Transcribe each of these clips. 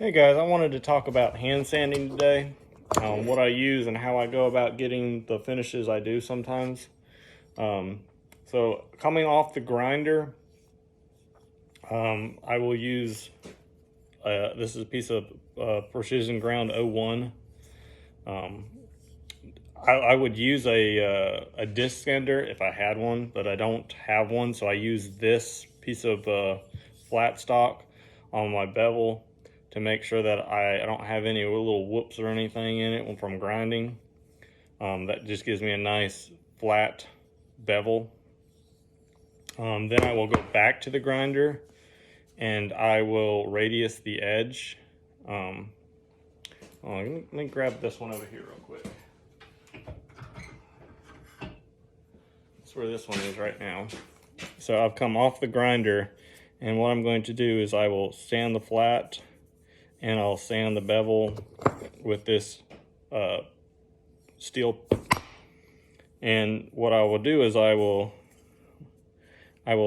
Hey guys, I wanted to talk about hand sanding today, what I use and how I go about getting the finishes I do sometimes. Um, so coming off the grinder, I will use, this is a piece of Precision Ground 01. Um, I would use a disc sander if I had one, but I don't have one, so I use this piece of flat stock on my bevel to make sure that I don't have any little whoops or anything in it from grinding. That just gives me a nice flat bevel. Then I will go back to the grinder and I will radius the edge. Let me grab this one over here real quick. That's where this one is right now. So I've come off the grinder, and what I'm going to do is I will sand the flat and I'll sand the bevel with this steel. And what I will do is I will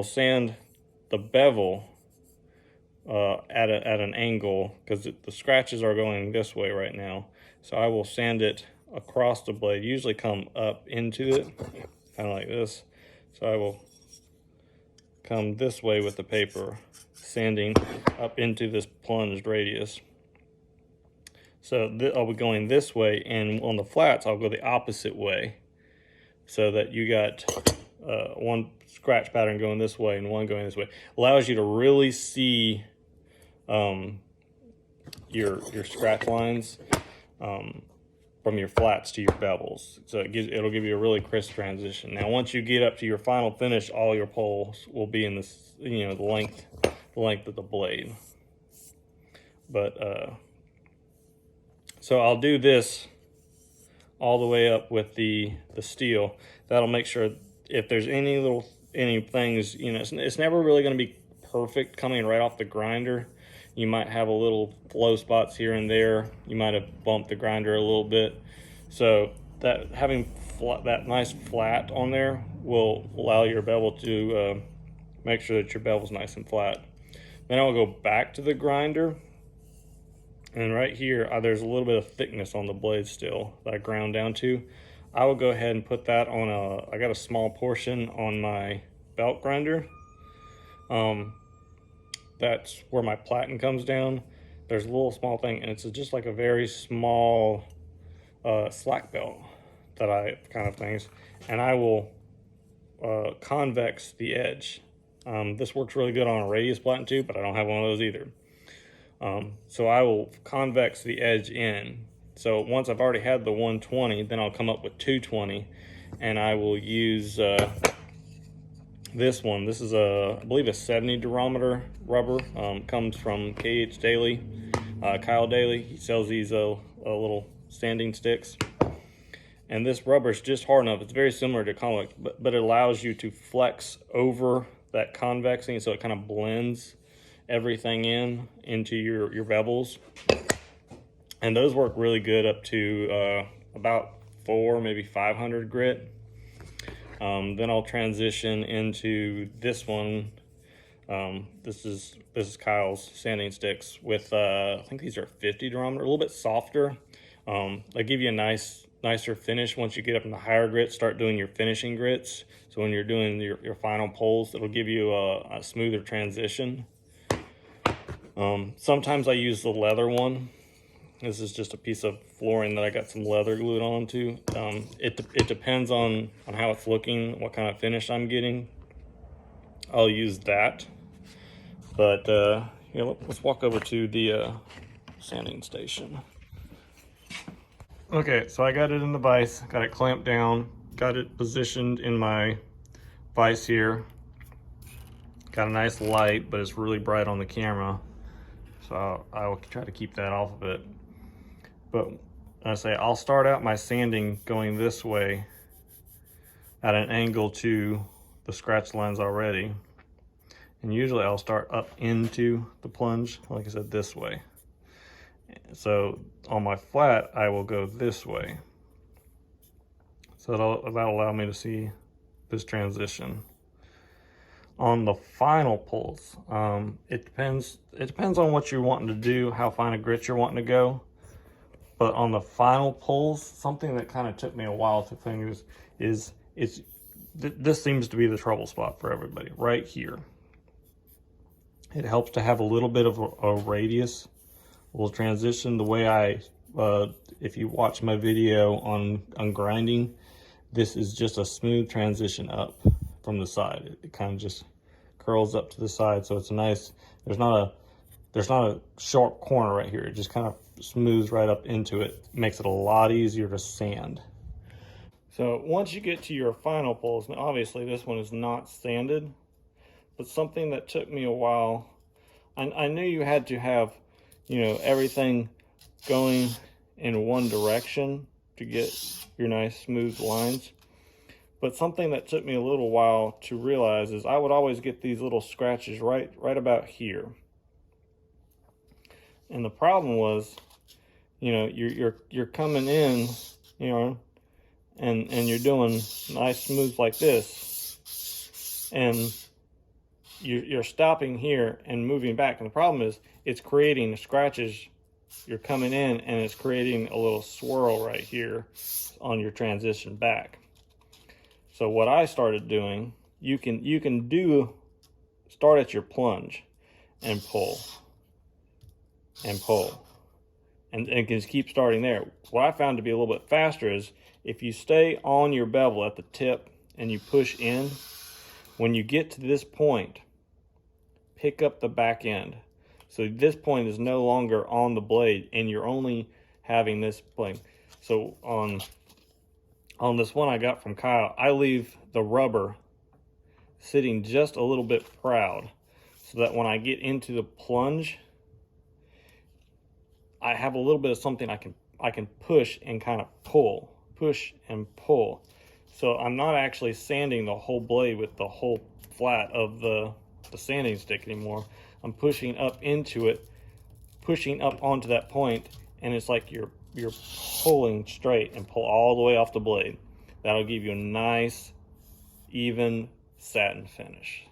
sand the bevel at an angle, because the scratches are going this way right now. So I will sand it across the blade, usually come up into it, kind of like this. So I will come this way with the paper, sanding up into this plunged radius. So I'll be going this way, and on the flats I'll go the opposite way, so that you got one scratch pattern going this way and one going this way. Allows you to really see your scratch lines from your flats to your bevels. So it'll give you a really crisp transition. Now once you get up to your final finish, all your poles will be in this, the length of the blade. But so I'll do this all the way up with the steel. That'll make sure if there's any things, it's never really going to be perfect coming right off the grinder. You might have a little flow spots here and there. You might have bumped the grinder a little bit. So that having that nice flat on there will allow your bevel to make sure that your bevel's nice and flat. Then I'll go back to the grinder, and right here there's a little bit of thickness on the blade still that I ground down to. I will go ahead and put that on I got a small portion on my belt grinder. That's where my platen comes down. There's a little small thing, and it's just like a very small slack belt that I kind of things, and I will convex the edge. This works really good on a radius platen too, but I don't have one of those either. So I will convex the edge in. So once I've already had the 120, then I'll come up with 220, and I will use this one. This is I believe a 70 durometer rubber. Comes from KH Daily, Kyle Daly. He sells these little sanding sticks. And this rubber is just hard enough. It's very similar to convex, but it allows you to flex over that convexing, so it kind of blends everything into your bevels. And those work really good up to about 400, maybe 500 grit. Then I'll transition into this one. This is Kyle's sanding sticks with I think these are 50 durometer, a little bit softer. They give you a nicer finish once you get up in the higher grits. Start doing your finishing grits. So when you're doing your final pulls, it'll give you a smoother transition. Sometimes I use the leather one. This is just a piece of flooring that I got some leather glued onto. It depends on how it's looking, what kind of finish I'm getting. I'll use that. But let's walk over to the sanding station. Okay, so I got it in the vise, got it clamped down, got it positioned in my vise here. Got a nice light, but it's really bright on the camera, so I will try to keep that off of it. But I'll start out my sanding going this way at an angle to the scratch lines already. And usually I'll start up into the plunge, like I said, this way. So on my flat, I will go this way. So that'll allow me to see this transition. On the final pulls, it depends on what you're wanting to do, how fine a grit you're wanting to go. But on the final pulls, something that kind of took me a while to think is this seems to be the trouble spot for everybody right here. It helps to have a little bit of a radius, a little transition. The way I, if you watch my video on grinding, this is just a smooth transition up from the side. It kind of just curls up to the side, so it's a nice. There's not a sharp corner right here. It just kind of smooths right up into it. Makes it a lot easier to sand. So once you get to your final pulls, now obviously this one is not sanded, but something that took me a while. I knew you had to have, everything going in one direction to get your nice smooth lines. But something that took me a little while to realize is I would always get these little scratches right about here. And the problem was, you're coming in, and you're doing nice smooth like this, and you're stopping here and moving back. And the problem is it's creating scratches. You're coming in and it's creating a little swirl right here on your transition back. So what I started doing, you can start at your plunge and pull and pull and just keep starting there. What I found to be a little bit faster is if you stay on your bevel at the tip and you push in, when you get to this point, pick up the back end. So this point is no longer on the blade and you're only having this plane. So on this one I got from Kyle, I leave the rubber sitting just a little bit proud so that when I get into the plunge, I have a little bit of something I can push and kind of pull, push and pull. So I'm not actually sanding the whole blade with the whole flat of the sanding stick anymore. I'm pushing up into it, pushing up onto that point, and it's like you're pulling straight and pull all the way off the blade. That'll give you a nice, even satin finish.